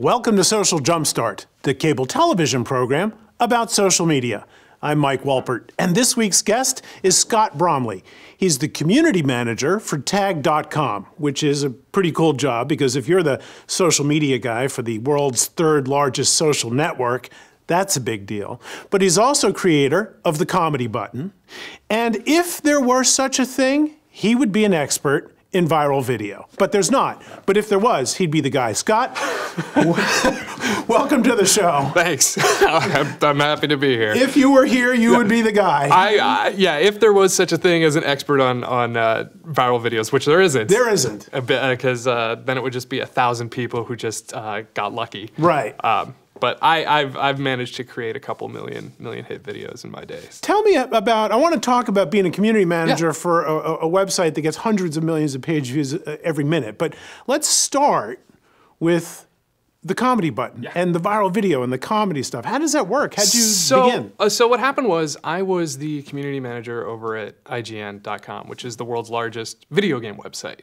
Welcome to Social Jumpstart, the cable television program about social media. I'm Mike Wolpert, and this week's guest is Scott Bromley. He's the community manager for tag.com, which is a pretty cool job because if you're the social media guy for the world's third largest social network, that's a big deal. But he's also creator of the comedy button. And if there were such a thing, he would be an expert in viral video. But there's not. But if there was, he'd be the guy. Scott, welcome to the show. Thanks. I'm happy to be here. If you were here, you would be the guy. Yeah, if there was such a thing as an expert on viral videos, which there isn't. There isn't. Because then it would just be 1,000 people who just got lucky. Right. But I've managed to create a couple million hit videos in my days. Tell me about, I want to talk about being a community manager for a website that gets hundreds of millions of page views every minute. But let's start with the comedy button and the viral video and the comedy stuff. How does that work? How'd you begin? So what happened was I was the community manager over at IGN.com, which is the world's largest video game website.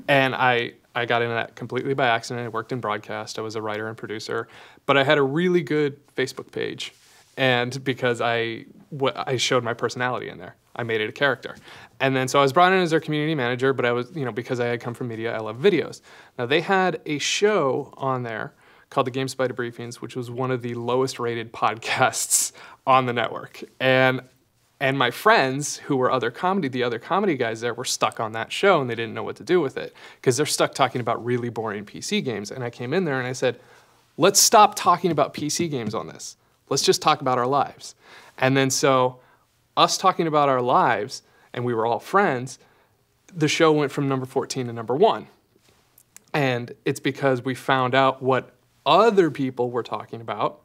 And I got into that completely by accident. I worked in broadcast. I was a writer and producer. But I had a really good Facebook page. And because I showed my personality in there, I made it a character. And then so I was brought in as their community manager, but I was, because I had come from media, I love videos. Now they had a show on there called the Game Spider Briefings, which was one of the lowest rated podcasts on the network. And my friends who were the other comedy guys there were stuck on that show and they didn't know what to do with it because they're stuck talking about really boring PC games. And I came in there and I said, let's stop talking about PC games on this. Let's just talk about our lives. And then so us talking about our lives, and we were all friends, the show went from number 14 to number 1. And it's because we found out what other people were talking about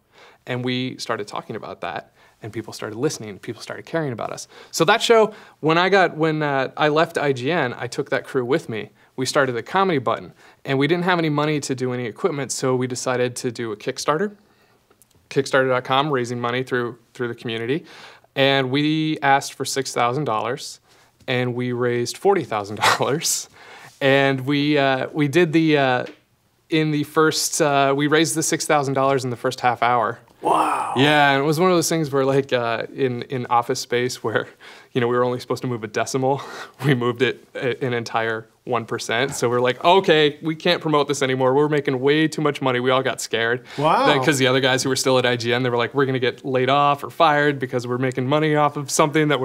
and we started talking about that. And people started listening, and people started caring about us. So that show, when I left IGN, I took that crew with me. We started the comedy button, and we didn't have any money to do any equipment, so we decided to do a Kickstarter, Kickstarter.com, raising money through the community, and we asked for $6,000, and we raised $40,000, and we did we raised the $6,000 in the first half hour. Wow. Yeah, and it was one of those things where like in Office Space where, we were only supposed to move a decimal, we moved it an entire 1%. So we're like, okay, we can't promote this anymore. We're making way too much money. We all got scared. Wow. Because the other guys who were still at IGN, they were like, we're going to get laid off or fired because we're making money off of something that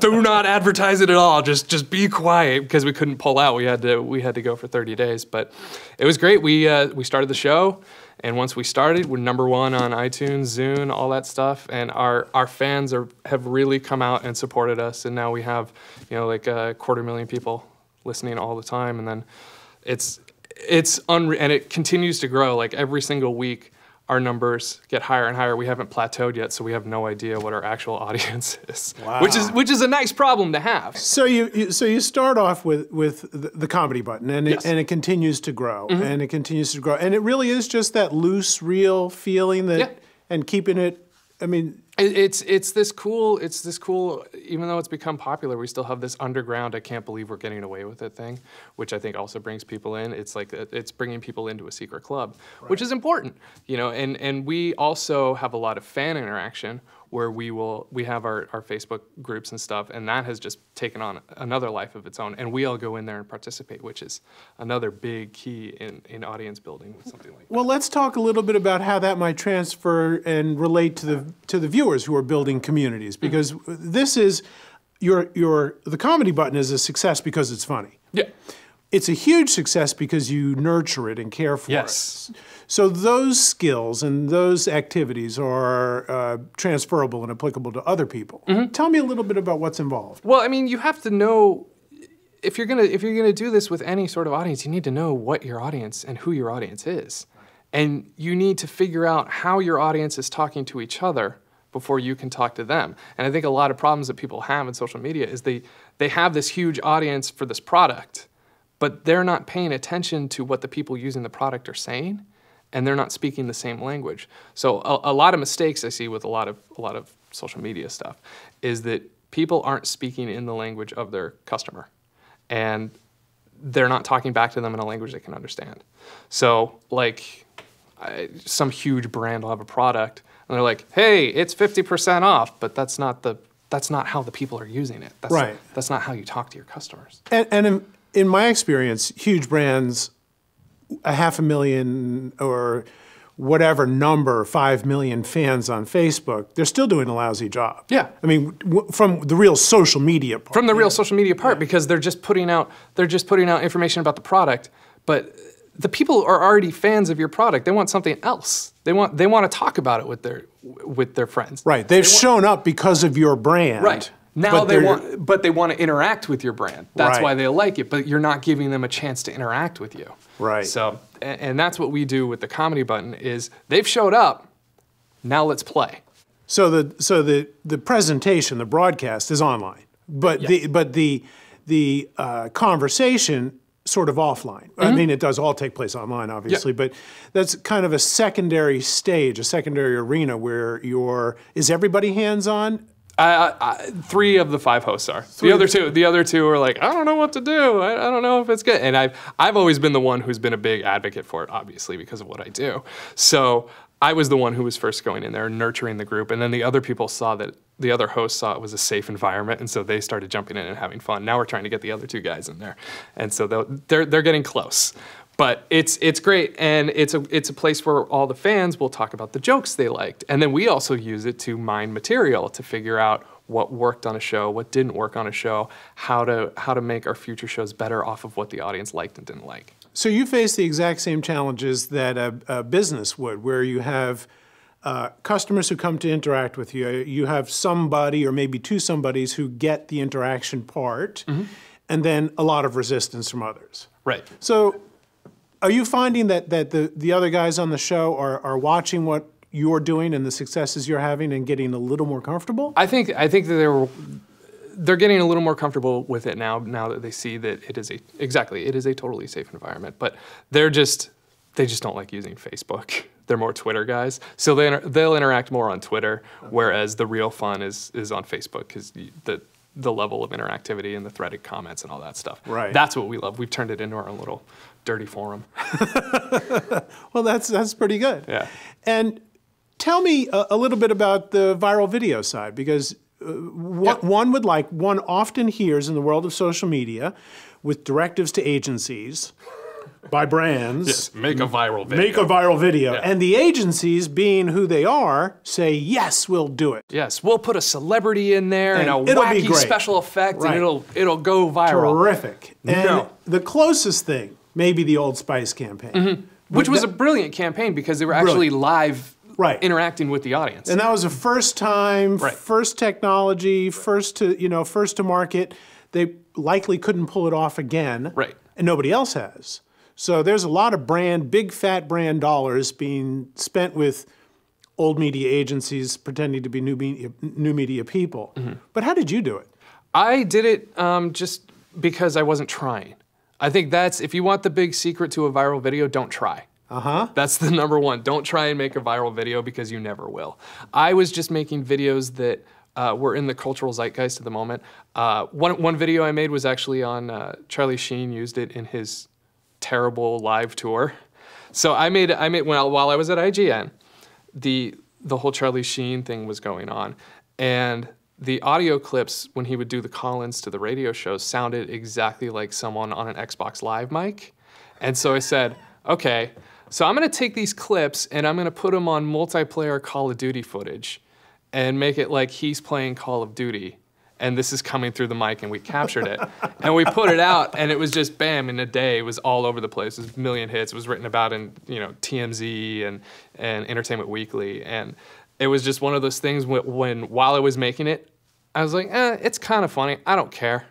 do not advertise it at all. Just be quiet because we couldn't pull out. We had to go for 30 days. But it was great. We started the show. And once we started, we're number 1 on iTunes, Zune, all that stuff. And our fans have really come out and supported us. And now we have, like 250,000 people listening all the time. And then it's unreal, and it continues to grow. Like every single week, our numbers get higher and higher. We haven't plateaued yet, so we have no idea what our actual audience is. Wow. Which is a nice problem to have. So you start off with the comedy button, and it continues to grow, and it continues to grow, and it really is just that loose, real feeling that, and keeping it. I mean, it's this cool. Even though it's become popular, we still have this underground. I can't believe we're getting away with it thing, which I think also brings people in. It's like it's bringing people into a secret club, which is important, And we also have a lot of fan interaction where we have our Facebook groups and stuff, and that has just taken on another life of its own. And we all go in there and participate, which is another big key in audience building with something like that. Well, let's talk a little bit about how that might transfer and relate to the viewers who are building communities, because this is the comedy button is a success because it's funny. Yeah. It's a huge success because you nurture it and care for it. So those skills and those activities are transferable and applicable to other people. Tell me a little bit about what's involved. Well, I mean, you have to know if you're gonna do this with any sort of audience, you need to know what your audience and who your audience is, and you need to figure out how your audience is talking to each other before you can talk to them. And I think a lot of problems that people have in social media is they have this huge audience for this product, but they're not paying attention to what the people using the product are saying, and they're not speaking the same language. So a lot of mistakes I see with a lot of social media stuff is that people aren't speaking in the language of their customer. And they're not talking back to them in a language they can understand. So like some huge brand will have a product and they're like, hey, it's 50% off, but that's not how the people are using it. That's not how you talk to your customers. And in my experience, huge brands, 500,000 or whatever number, 5 million fans on Facebook, they're still doing a lousy job. Yeah. I mean, from the real social media part. From the real social media part, because they're just putting out information about the product, but the people are already fans of your product. They want something else. They want to talk about it with their friends. Right. They've shown up because of your brand. Right. Now they want to interact with your brand. That's why they like it, but you're not giving them a chance to interact with you. Right. So, and that's what we do with the comedy button is they've showed up, now let's play. So the presentation, the broadcast is online, but the conversation sort of offline. I mean, it does all take place online, obviously, but that's kind of a secondary stage, a secondary arena where is everybody hands-on? 3 of the 5 hosts are. The other two are like, I don't know what to do. I don't know if it's good. And I've always been the one who's been a big advocate for it, obviously, because of what I do. So I was the one who was first going in there, nurturing the group, and then the other people saw that the other hosts saw it was a safe environment, and so they started jumping in and having fun. Now we're trying to get the other 2 guys in there, and so they're getting close. But it's great, and it's a place where all the fans will talk about the jokes they liked, and then we also use it to mine material to figure out what worked on a show, what didn't work on a show, how to make our future shows better off of what the audience liked and didn't like. So you face the exact same challenges that a business would, where you have customers who come to interact with you. You have somebody or maybe 2 somebodies who get the interaction part, and then a lot of resistance from others. Right. So are you finding that the other guys on the show are watching what you're doing and the successes you're having and getting a little more comfortable? I think that they're getting a little more comfortable with it now that they see that it is a totally safe environment. But they just don't like using Facebook. They're more Twitter guys, so they'll interact more on Twitter, whereas the real fun is on Facebook because the level of interactivity and the threaded comments and all that stuff. Right. That's what we love. We've turned it into our own little dirty forum. Well, that's pretty good. Yeah. And tell me a little bit about the viral video side, because one often hears in the world of social media with directives to agencies by brands. Yes, make a viral video. Make a viral video. Yeah. And the agencies, being who they are, say, yes, we'll do it. Yes, we'll put a celebrity in there and a it'll be wacky great. special effect, and it'll go viral. Terrific. And the closest thing, maybe the Old Spice campaign. Which was a brilliant campaign because they were actually live interacting with the audience. And that was the first time, first technology, first to market. They likely couldn't pull it off again. Right. And nobody else has. So there's a lot of big fat brand dollars being spent with old media agencies pretending to be new media people. But how did you do it? I did it just because I wasn't trying. I think if you want the big secret to a viral video, don't try. That's the number one. Don't try and make a viral video because you never will. I was just making videos that were in the cultural zeitgeist at the moment. One video I made was actually on Charlie Sheen used it in his terrible live tour. So I made while I was at IGN, the whole Charlie Sheen thing was going on, and the audio clips when he would do the call-ins to the radio shows sounded exactly like someone on an Xbox Live mic. And so I said, okay, so I'm going to take these clips and I'm going to put them on multiplayer Call of Duty footage and make it like he's playing Call of Duty. And this is coming through the mic, and we captured it. And we put it out, and it was just bam, in a day. It was all over the place. It was a million hits. It was written about in TMZ and Entertainment Weekly. And it was just one of those things while I was making it, I was like, it's kind of funny. I don't care.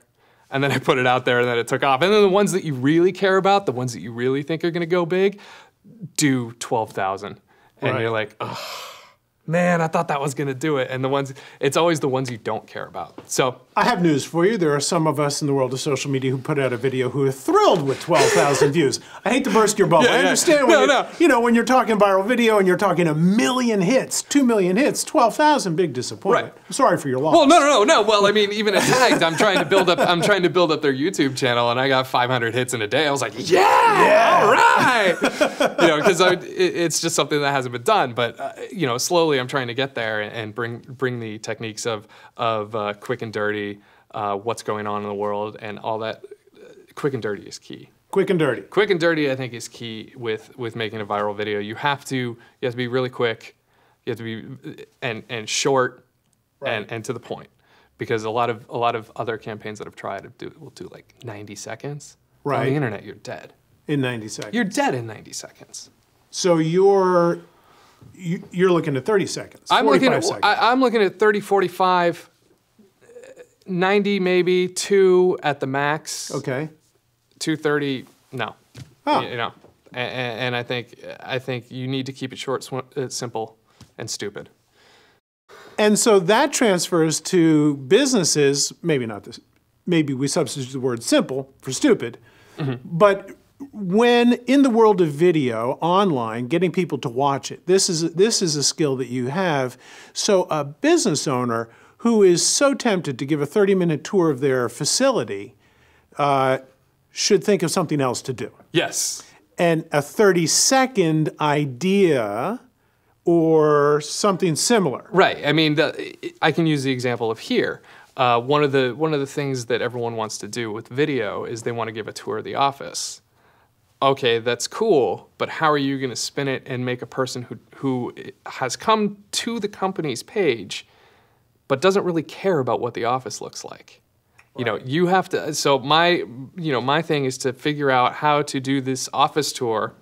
And then I put it out there, and then it took off. And then the ones that you really care about, the ones that you really think are going to go big, do 12,000. And you're like, ugh. man, I thought that was going to do it. And it's always the ones you don't care about. So I have news for you. There are some of us in the world of social media who put out a video who are thrilled with 12,000 views. I hate to burst your bubble. I understand when you're talking viral video and you're talking 1 million hits, 2 million hits, 12,000, big disappointment. Right. I'm sorry for your loss. Well, no. Well, I mean, even at Tagged, I'm trying to build up their YouTube channel, and I got 500 hits in a day. I was like, yeah. All right. Because it's just something that hasn't been done. But slowly I'm trying to get there and bring the techniques of quick and dirty, what's going on in the world, and all that. Quick and dirty is key. Quick and dirty. Quick and dirty, I think, is key with making a viral video. You have to be really quick. You have to be and short, right, and to the point, because a lot of other campaigns that I've tried will do like 90 seconds. Right. On the internet, you're dead. In 90 seconds. You're dead in 90 seconds. So you're looking at 30 seconds. I'm looking at 30, 45, 90 maybe, 2 at the max. Okay. 230, no. Oh. And I think you need to keep it short, simple, and stupid. And so that transfers to businesses, maybe not this, maybe we substitute the word simple for stupid, but when in the world of video, online, getting people to watch it, this is a skill that you have. So a business owner who is so tempted to give a 30-minute tour of their facility should think of something else to do. Yes. And a 30-second idea or something similar. Right. I mean, I can use the example of here. One of the things that everyone wants to do with video is they want to give a tour of the office. Okay, that's cool, but how are you going to spin it and make a person who has come to the company's page but doesn't really care about what the office looks like? Right. You have to. So my thing is to figure out how to do this office tour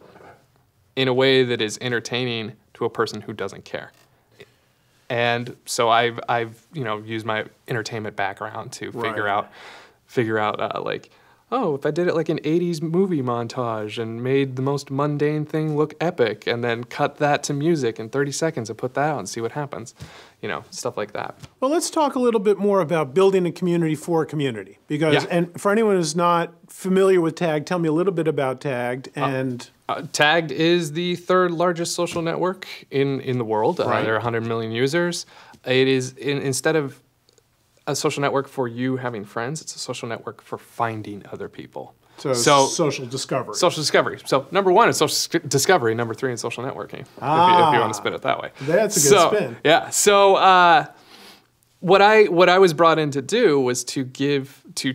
in a way that is entertaining to a person who doesn't care. And so I've used my entertainment background to figure out like, oh, if I did it like an 80s movie montage and made the most mundane thing look epic and then cut that to music in 30 seconds and put that out and see what happens, stuff like that. Well, let's talk a little bit more about building a community for a community. Because, and for anyone who's not familiar with Tagged, tell me a little bit about Tagged and... Tagged is the 3rd largest social network in the world. Right. There are 100 million users. It is, instead of a social network for you having friends, it's a social network for finding other people. So social discovery. Social discovery. So number 1 is social discovery. Number 3 is social networking, if you want to spin it that way. That's a good spin. Yeah. So what I was brought in to do was to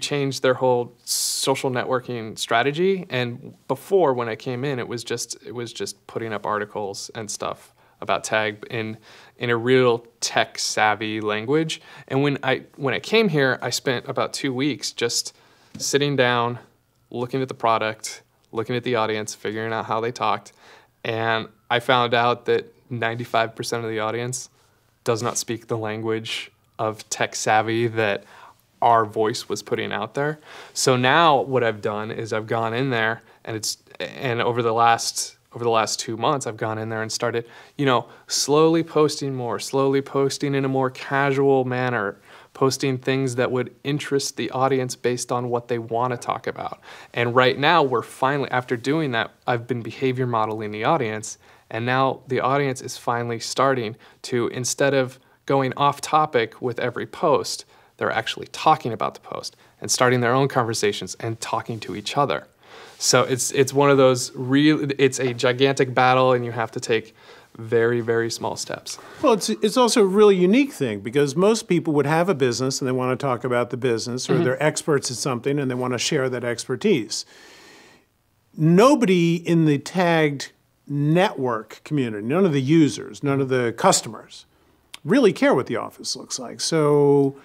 change their whole social networking strategy. And before, when I came in, it was just putting up articles and stuff about Tagged in a real tech savvy language. And when I came here, I spent about 2 weeks just sitting down, looking at the product, looking at the audience, figuring out how they talked. And I found out that 95% of the audience does not speak the language of tech savvy that our voice was putting out there. So now what I've done is I've gone in there and over the last 2 months, I've gone in there and started, slowly posting in a more casual manner, posting things that would interest the audience based on what they want to talk about. And right now, we're finally, after doing that, I've been behavior modeling the audience, and now the audience is finally starting to, instead of going off topic with every post, they're actually talking about the post and starting their own conversations and talking to each other. So it's one of those it's a gigantic battle, and you have to take very, very small steps. Well, it's also a really unique thing, because most people would have a business and they want to talk about the business, or they're experts at something and they want to share that expertise. Nobody in the Tagged network community, none of the users, none of the customers, really care what the office looks like. So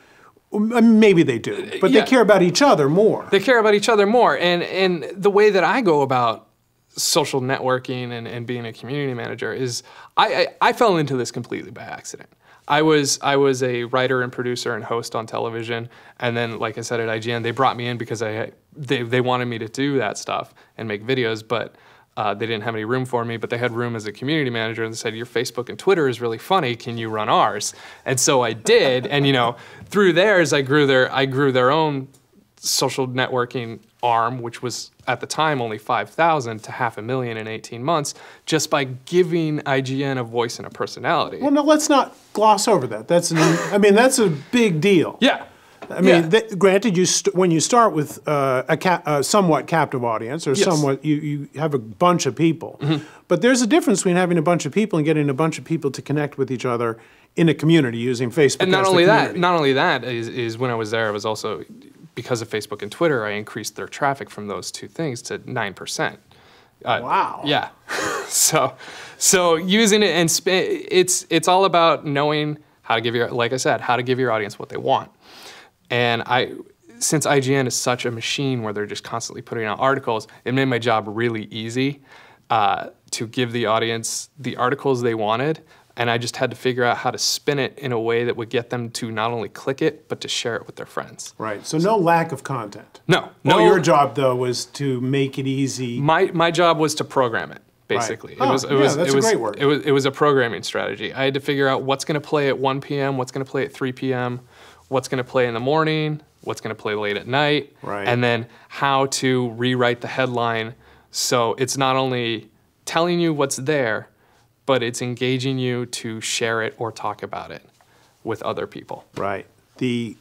maybe they do, but they care about each other more. They care about each other more. And the way that I go about social networking and being a community manager is I fell into this completely by accident. I was a writer and producer and host on television, and then, like I said, at IGN, they brought me in because they wanted me to do that stuff and make videos, but They didn't have any room for me, but they had room as a community manager, and they said, your Facebook and Twitter is really funny. Can you run ours? And so I did. And, you know, through theirs, I grew their own social networking arm, which was at the time only 5,000 to 500,000 in 18 months, just by giving IGN a voice and a personality. Well, no, let's not gloss over that. I mean, that's a big deal. Yeah. I mean, granted, when you start with a somewhat captive audience, or somewhat, you have a bunch of people. But there's a difference between having a bunch of people and getting a bunch of people to connect with each other in a community using Facebook. And not only that is when I was there, I was also, because of Facebook and Twitter, I increased their traffic from those two things to 9%. Wow. Yeah. So using it, and it's all about knowing how to give like I said, how to give your audience what they want. And since IGN is such a machine where they're just constantly putting out articles, it made my job really easy to give the audience the articles they wanted. And I just had to figure out how to spin it in a way that would get them to not only click it, but to share it with their friends. Right. So no lack of content. No. Your job, though, was to make it easy. My job was to program it, basically. Right. That's a great word. It was a programming strategy. I had to figure out what's going to play at 1 p.m., what's going to play at 3 p.m., what's going to play in the morning, what's going to play late at night, and then how to rewrite the headline so it's not only telling you what's there, but it's engaging you to share it or talk about it with other people. Right. The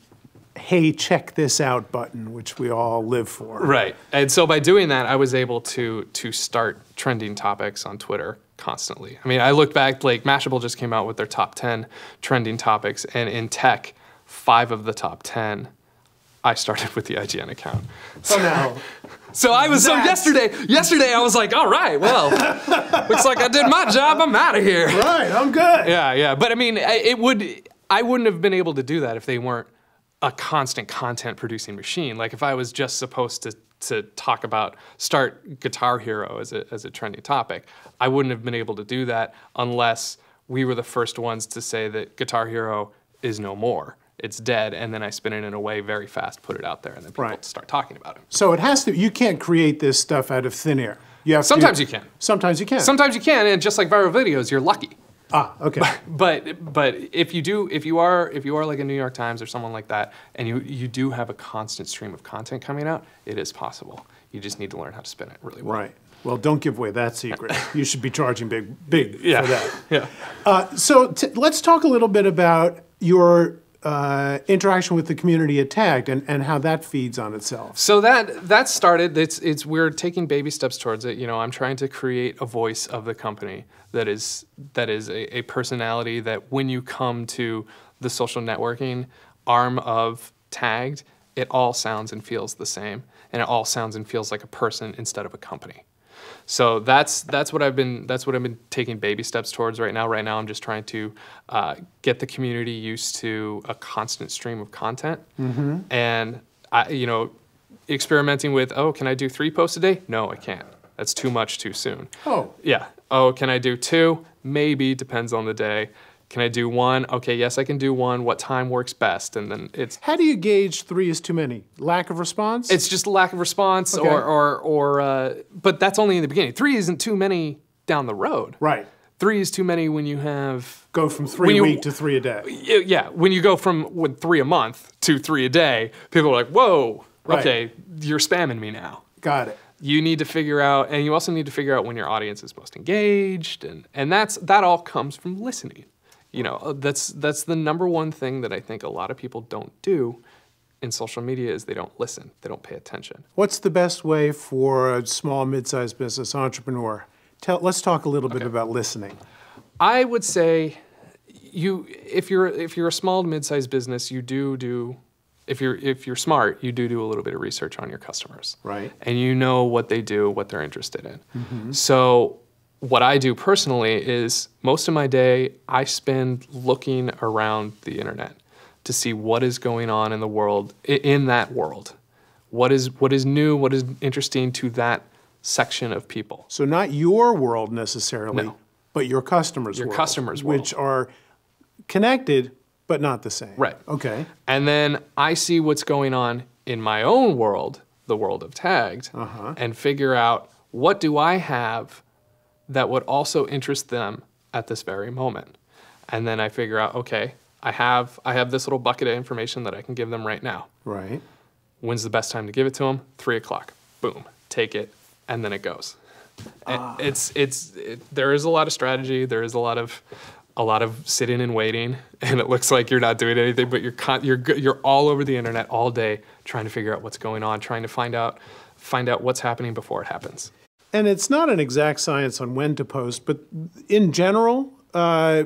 hey, check this out button, which we all live for. Right. And so by doing that, I was able to start trending topics on Twitter constantly. I mean, I look back, like Mashable just came out with their top 10 trending topics, and in tech, 5 of the top 10, I started with the IGN account. Yesterday I was like, all right, well, looks like I did my job. I'm out of here. Right, I'm good. Yeah. But I mean, I wouldn't have been able to do that if they weren't a constant content producing machine. Like if I was just supposed to talk about, start Guitar Hero as a trending topic, I wouldn't have been able to do that unless we were the first ones to say that Guitar Hero is no more. It's dead, and then I spin it in a way very fast, put it out there, and then people start talking about it. So it has to. You can't create this stuff out of thin air. Sometimes you can. Sometimes you can. Sometimes you can, and just like viral videos, you're lucky. Ah, okay. But if you are like a New York Times or someone like that, and you do have a constant stream of content coming out, it is possible. You just need to learn how to spin it really well. Right. Well, don't give away that secret. You should be charging big for that. Yeah. So let's talk a little bit about your interaction with the community at Tagged and how that feeds on itself. So that started. We're taking baby steps towards it. You know, I'm trying to create a voice of the company that is a personality that when you come to the social networking arm of Tagged, it all sounds and feels the same, and it all sounds and feels like a person instead of a company. So that's what I've been taking baby steps towards right now. Right now, I'm just trying to get the community used to a constant stream of content, and experimenting with, can I do 3 posts a day? No, I can't. That's too much too soon. Oh. Yeah. Oh, can I do 2? Maybe, depends on the day. Can I do 1? Okay, yes, I can do 1. What time works best? And then it's... How do you gauge 3 is too many? Lack of response? It's just lack of response, okay. But that's only in the beginning. 3 isn't too many down the road. Right. 3 is too many when you have... Go from 3 a week to 3 a day. Yeah, when you go from 3 a month to 3 a day, people are like, whoa, okay, you're spamming me now. Got it. You need to figure out, and you also need to figure out when your audience is most engaged, and that all comes from listening. You know, that's the number one thing that I think a lot of people don't do in social media is they don't listen. They don't pay attention. What's the best way for a small, mid-sized business entrepreneur? Let's talk a little bit about listening. I would say if you're a small, mid-sized business, if you're smart, you do a little bit of research on your customers. Right. And you know what they do, what they're interested in. So what I do personally is most of my day I spend looking around the internet to see what is going on in the world, in that world. What is new, what is interesting to that section of people. So not your world necessarily, but your customers' world. Your customers' world. Which are connected, but not the same. Right. Okay. And then I see what's going on in my own world, the world of Tagged, and figure out what do I have that would also interest them at this very moment? And then I figure out, okay, I have this little bucket of information that I can give them right now. Right. When's the best time to give it to them? 3 o'clock. Boom. Take it, and then it goes. There is a lot of strategy. There is a lot of sitting and waiting, and it looks like you're not doing anything, but you're all over the internet all day trying to figure out what's going on, trying to find out what's happening before it happens. And it's not an exact science on when to post, but in general,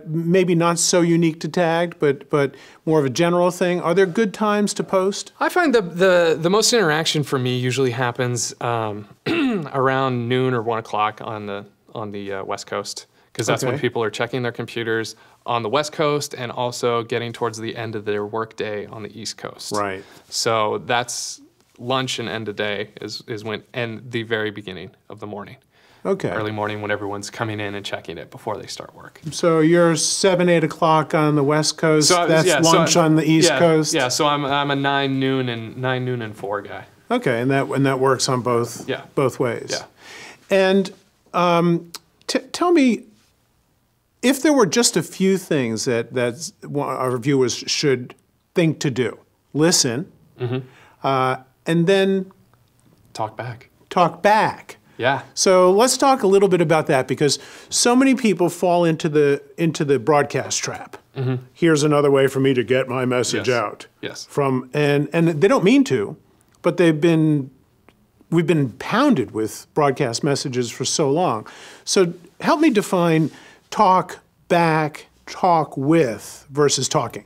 maybe not so unique to Tagged, but more of a general thing. Are there good times to post? I find the most interaction for me usually happens around noon or 1 o'clock on the West Coast, because that's when people are checking their computers on the West Coast and also getting towards the end of their workday on the East Coast. Right. So that's lunch and end of day is when, and the very beginning of the morning. Okay. Early morning when everyone's coming in and checking it before they start work. So you're 7, 8 o'clock on the West Coast. That's lunch on the East Coast. Yeah. So I'm a 9, noon, and 4 guy. Okay, and that works on both ways. Yeah. And tell me, if there were just a few things that our viewers should think to do: listen, and then talk back. Talk back. Yeah. So let's talk a little bit about that, because so many people fall into the broadcast trap. Here's another way for me to get my message out. Yes. And they don't mean to, but we've been pounded with broadcast messages for so long. So help me define talk back, talk with versus talking.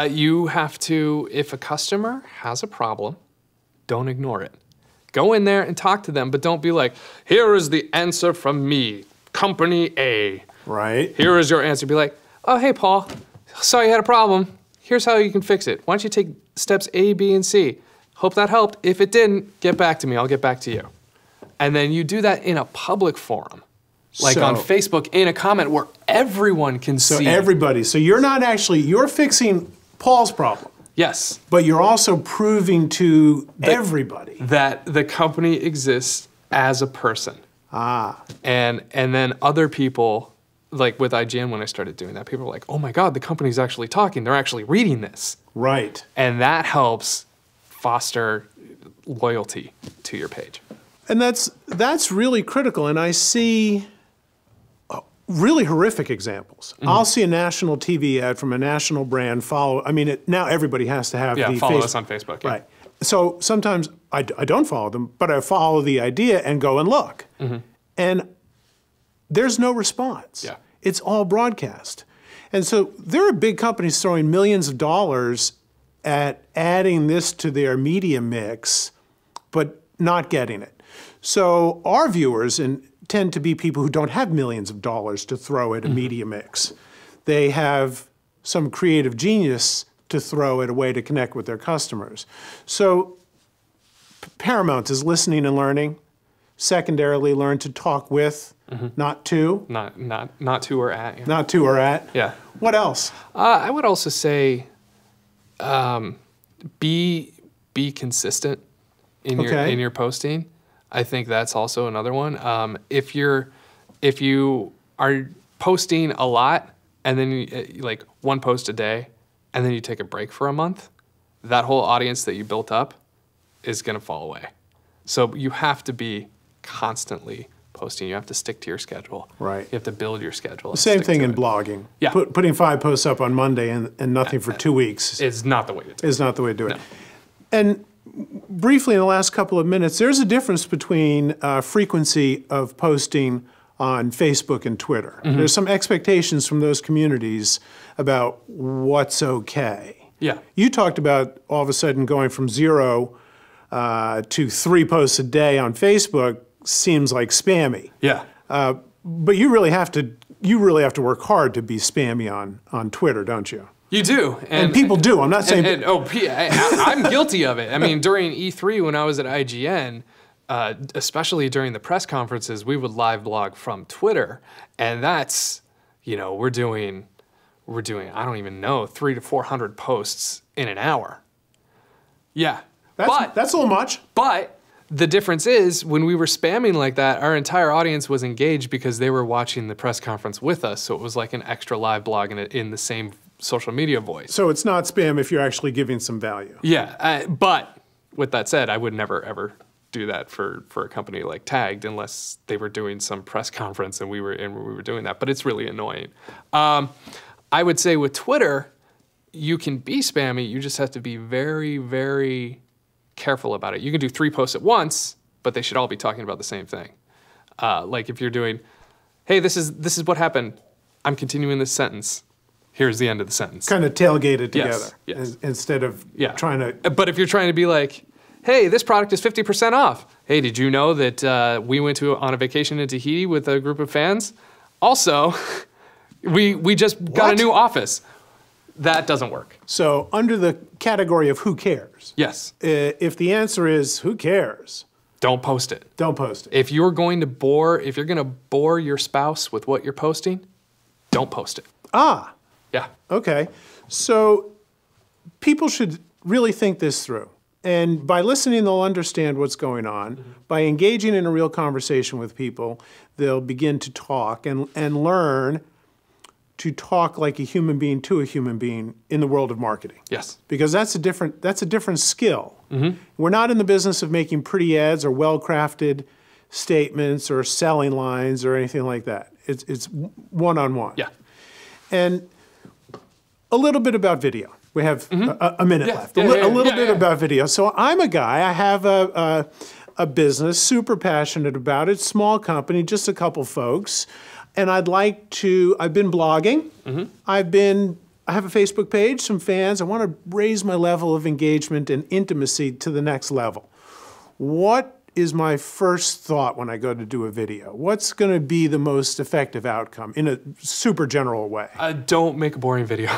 You have to, if a customer has a problem, don't ignore it. Go in there and talk to them, but don't be like, here is the answer from me, company A. Right. Here is your answer. Be like, oh, hey, Paul, saw you had a problem. Here's how you can fix it. Why don't you take steps A, B, and C? Hope that helped. If it didn't, get back to me. I'll get back to you. And then you do that in a public forum, like on Facebook, in a comment where everyone can see. So everybody. So you're fixing Paul's problem. Yes. But you're also proving to everybody that the company exists as a person. And then other people, like with IGN when I started doing that, people were like, oh my God, the company's actually talking. They're actually reading this. Right. And that helps foster loyalty to your page. And that's really critical. And I see really horrific examples. I'll see a national TV ad from a national brand now everybody has to have follow us on Facebook. Yeah. Right. So sometimes I don't follow them, but I follow the idea and go and look. And there's no response. Yeah. It's all broadcast. And so there are big companies throwing millions of dollars at adding this to their media mix, but not getting it. So our viewers tend to be people who don't have millions of dollars to throw at a media mix. They have some creative genius to throw at a way to connect with their customers. So paramount is listening and learning. Secondarily, learn to talk with, not to. Not to or at. Yeah. Not to or at. Yeah. What else? I would also say be consistent in your posting. I think that's also another one. If you are posting a lot and then you, like one post a day and then you take a break for a month, that whole audience that you built up is going to fall away. So you have to be constantly posting. You have to stick to your schedule. Right. You have to build your schedule. The same thing in blogging. Yeah. Putting 5 posts up on Monday and nothing for 2 weeks is not the way to do it. Is not the way to do it. No. And briefly in the last couple of minutes, there's a difference between frequency of posting on Facebook and Twitter. There's some expectations from those communities about what's okay. Yeah. You talked about all of a sudden going from 0 to 3 posts a day on Facebook seems like spammy. Yeah. But you really have to work hard to be spammy on Twitter, don't you? You do. And people do. I'm not saying... I'm guilty of it. I mean, during E3 when I was at IGN, especially during the press conferences, we would live blog from Twitter. And that's, we're doing, I don't even know, 300 to 400 posts in an hour. Yeah. That's a little much. But The difference is when we were spamming like that, our entire audience was engaged because they were watching the press conference with us. So it was like an extra live blog in the same social media voice. So it's not spam if you're actually giving some value. Yeah, but with that said, I would never ever do that for a company like Tagged unless they were doing some press conference and we were doing that. But it's really annoying. I would say with Twitter, you can be spammy. You just have to be very, very careful about it. You can do 3 posts at once, but they should all be talking about the same thing. Like if you're doing, hey, this is what happened. I'm continuing this sentence. Here's the end of the sentence. Kind of tailgated together. Yes. Instead of trying to... But if you're trying to be like, hey, this product is 50% off. Hey, did you know that we went on a vacation in Tahiti with a group of fans? Also, we just got a new office. That doesn't work. So under the category of who cares, yes. If the answer is who cares, don't post it. Don't post it. If you're going to bore your spouse with what you're posting, don't post it. Ah. Yeah. Okay. So people should really think this through. And by listening, they'll understand what's going on. Mm-hmm. By engaging in a real conversation with people, they'll begin to talk and learn to talk like a human being to a human being in the world of marketing. Yes. Because that's a different skill. Mm-hmm. We're not in the business of making pretty ads or well-crafted statements or selling lines or anything like that. It's one-on-one. Yeah. And a little bit about video. We have a minute left. A little bit about video. So I'm a guy, I have a business, super passionate about it, small company, just a couple folks. And I've been blogging. Mm-hmm. I have a Facebook page, some fans. I want to raise my level of engagement and intimacy to the next level. What is my first thought when I go to do a video? What's going to be the most effective outcome in a super general way? Don't make a boring video.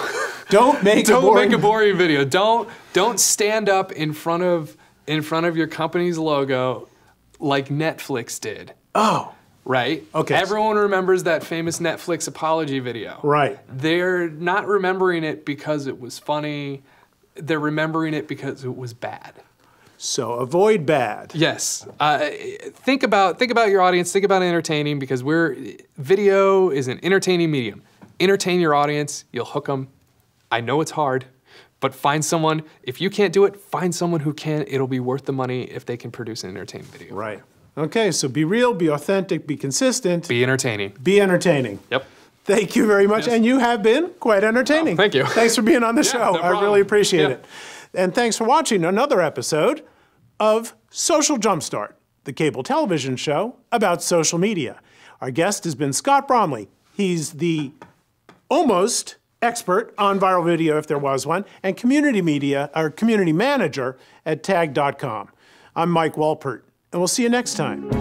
Don't make a boring video. Don't stand up in front of your company's logo like Netflix did. Oh. Right? Okay. Everyone remembers that famous Netflix apology video. Right. They're not remembering it because it was funny. They're remembering it because it was bad. So avoid bad. Yes. Think about your audience. Think about entertaining because video is an entertaining medium. Entertain your audience. You'll hook them. I know it's hard, but find someone. If you can't do it, find someone who can. It'll be worth the money if they can produce an entertaining video. Right. Okay, so be real, be authentic, be consistent. Be entertaining. Be entertaining. Yep. Thank you very much, and you have been quite entertaining. Oh, thank you. Thanks for being on the show. No I really appreciate it. And thanks for watching another episode of Social Jumpstart, the cable television show about social media. Our guest has been Scott Bromley. He's the almost expert on viral video, if there was one, and community manager at Tag.com. I'm Mike Wolpert, and we'll see you next time.